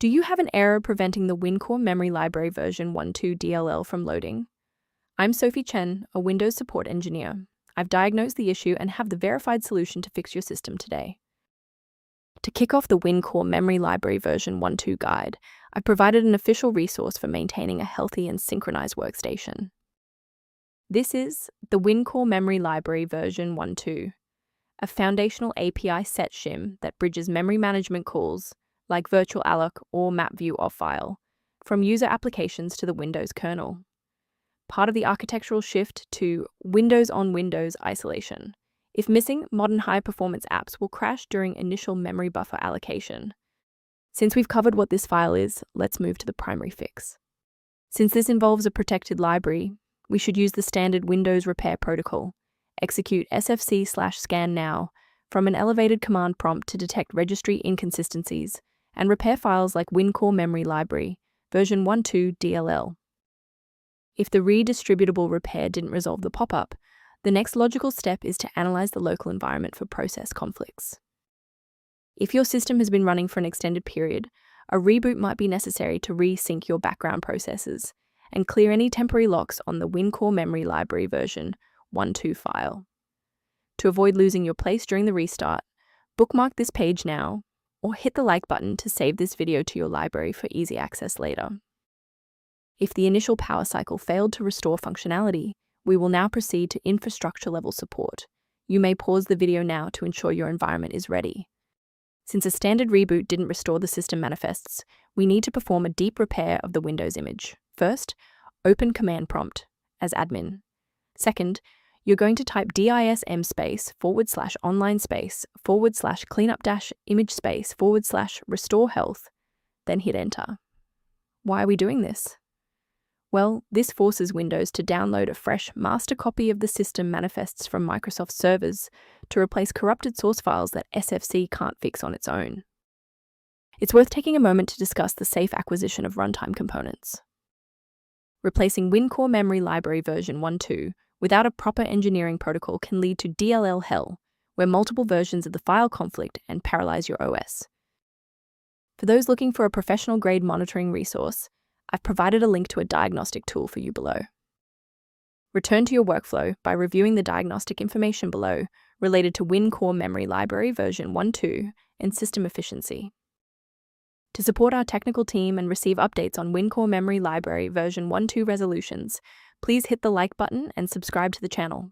Do you have an error preventing the WinCore Memory Library version 1.2 DLL from loading? I'm Sophie Chen, a Windows support engineer. I've diagnosed the issue and have the verified solution to fix your system today. To kick off the WinCore Memory Library version 1.2 guide, I've provided an official resource for maintaining a healthy and synchronized workstation. This is the WinCore Memory Library version 1.2, a foundational API Set Shim that bridges memory management calls like virtual alloc or map view of file from user applications to the Windows kernel. Part of the architectural shift to Windows on Windows isolation. If missing, modern high-performance apps will crash during initial memory buffer allocation. Since we've covered what this file is, let's move to the primary fix. Since this involves a protected library, we should use the standard Windows repair protocol. Execute sfc/scan now from an elevated command prompt to detect registry inconsistencies and repair files like WinCore Memory Library version 1.2 DLL. If the redistributable repair didn't resolve the pop-up, the next logical step is to analyze the local environment for process conflicts. If your system has been running for an extended period, a reboot might be necessary to resync your background processes and clear any temporary locks on the WinCore Memory Library version 1.2 file. To avoid losing your place during the restart, bookmark this page now or hit the like button to save this video to your library for easy access later. If the initial power cycle failed to restore functionality, we will now proceed to infrastructure level support. You may pause the video now to ensure your environment is ready. Since a standard reboot didn't restore the system manifests, we need to perform a deep repair of the Windows image. First, open command prompt as admin. Second, you're going to type dism /online /cleanup -image /restore health, then hit enter. Why are we doing this? Well, this forces Windows to download a fresh master copy of the system manifests from Microsoft servers to replace corrupted source files that SFC can't fix on its own. It's worth taking a moment to discuss the safe acquisition of runtime components. Replacing WinCore Memory Library version 1.2 without a proper engineering protocol can lead to DLL hell, where multiple versions of the file conflict and paralyze your OS. For those looking for a professional-grade monitoring resource, I've provided a link to a diagnostic tool for you below. Return to your workflow by reviewing the diagnostic information below related to WinCore Memory Library version 1.2 and system efficiency. To support our technical team and receive updates on WinCore Memory Library version 1.2 resolutions, please hit the like button and subscribe to the channel.